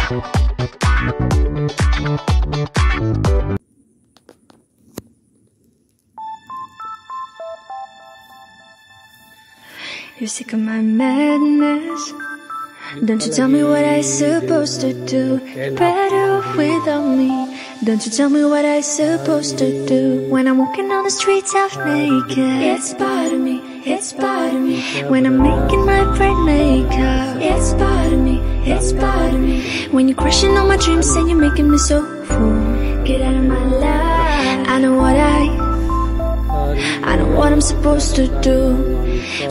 You're sick of my madness. Don't you tell me what I supposed to do. Better off without me. Don't you tell me what I supposed to do. When I'm walking on the streets half naked, it's part of me, it's part of me. When I'm making my brain makeup, it's part of me, it's part of me. When you're crushing on my dreams and you're making me so full, get out of my life. I know what I'm supposed to do.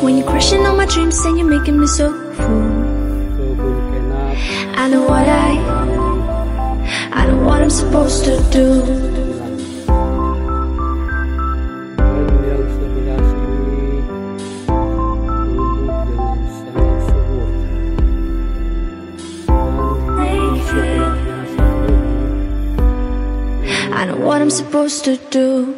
When you're crushing on my dreams and you're making me so full, I know what I'm supposed to do. I know what I'm supposed to do.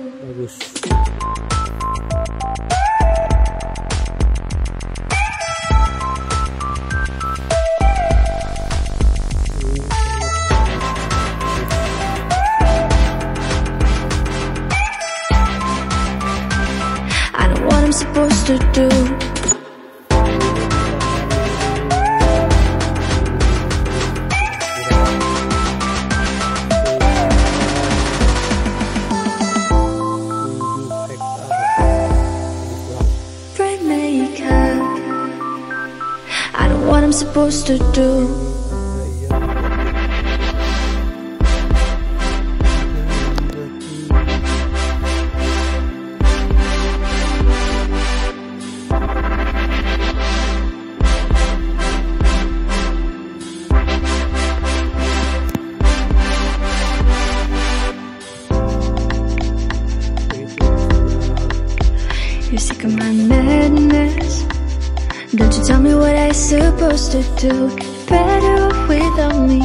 Supposed to do. Brain maker. I know what I'm supposed to do. You're sick of my madness. Don't you tell me what I supposed to do. Better off without me.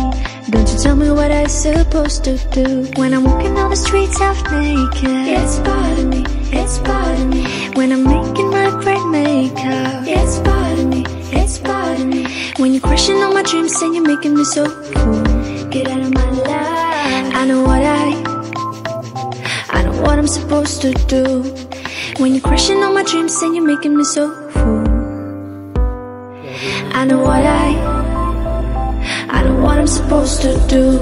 Don't you tell me what I supposed to do. When I'm walking on the streets half naked, it's part of me, it's part of me. When I'm making my brain makeup, it's part of me, it's part of me. When you're crushing on my dreams and you're making me so full, get out of my life. I know what I'm supposed to do. When you're crushing on my dreams and you're making me so full, I know what I'm supposed to do.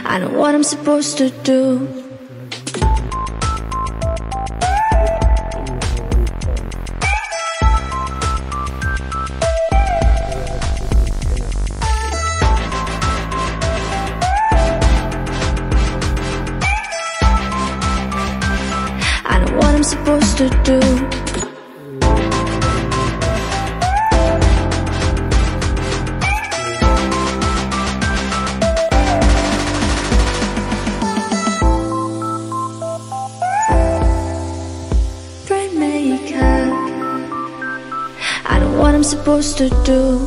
I know what I'm supposed to do. Supposed to do. Brain maker. I know what I'm supposed to do.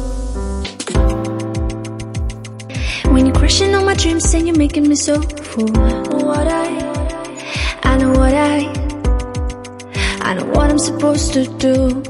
When you're crushing on my dreams and you're making me so full, I know what I'm supposed to do.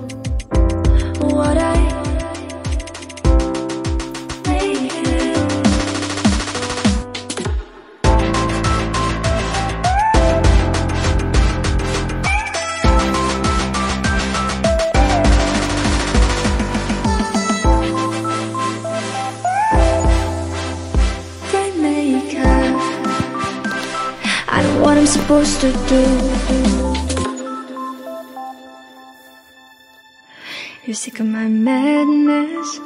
I know what I'm supposed to do. You're sick of my madness.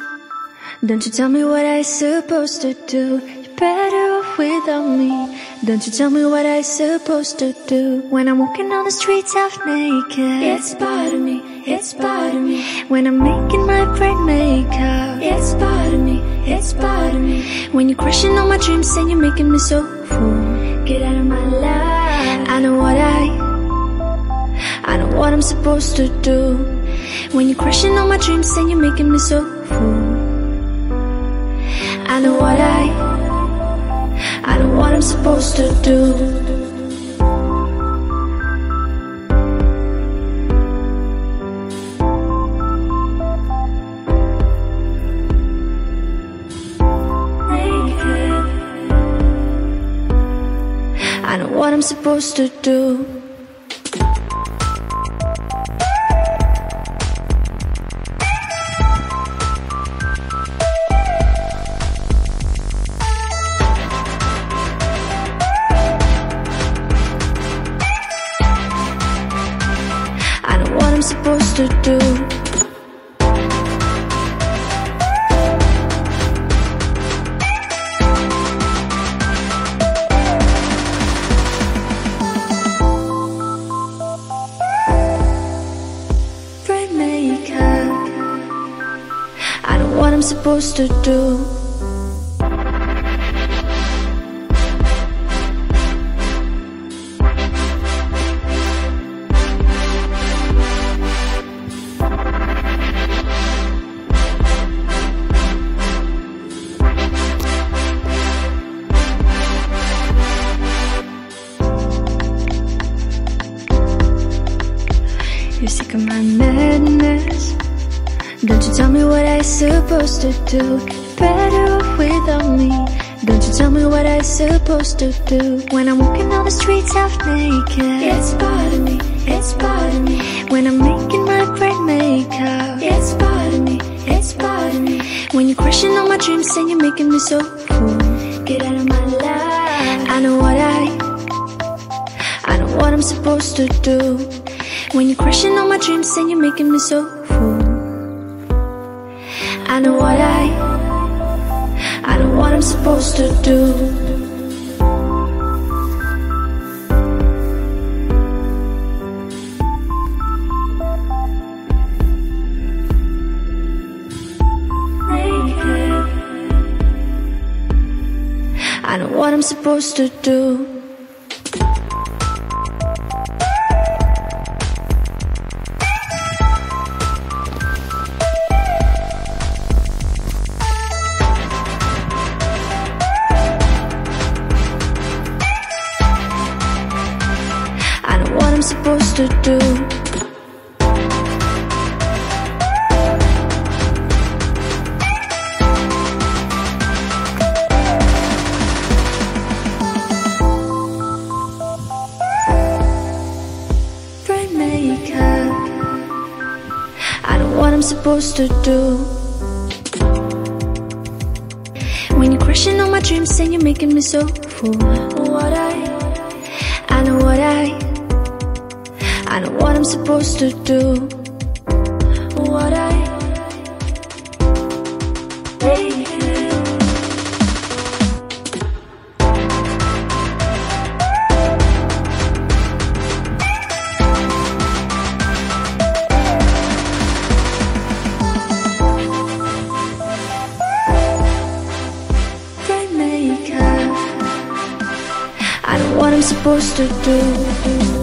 Don't you tell me what I supposed to do. You're better off without me. Don't you tell me what I supposed to do. When I'm walking on the streets half naked, it's part of me, it's part of me. When I'm making my brain makeup, it's part of me, it's part of me. When you're crushing on my dreams and you're making me so full, get out of my life. I know what I'm supposed to do. When you're crushing on my dreams and you're making me so full, I know I'm supposed to do. I know what I'm supposed to do. I know what I'm supposed to do. I know what I'm supposed to do. You're sick of my madness. Don't you tell me what I'm supposed to do. Better off without me. Don't you tell me what I'm supposed to do. When I'm walking on the streets half naked, it's part of me, it's part of me. When I'm making my great makeup, it's part of me, it's part of me. When you're crushing on my dreams and you're making me so cool, get out of my life. I know what I'm supposed to do. When you're crushing on my dreams and you're making me so fool, I know what I'm supposed to do. I know what I'm supposed to do. I'm supposed to do. Brain makeup. I know what I'm supposed to do. When you're crushing on my dreams and you're making me so fool, I know what I'm supposed to do. I know what I'm supposed to do.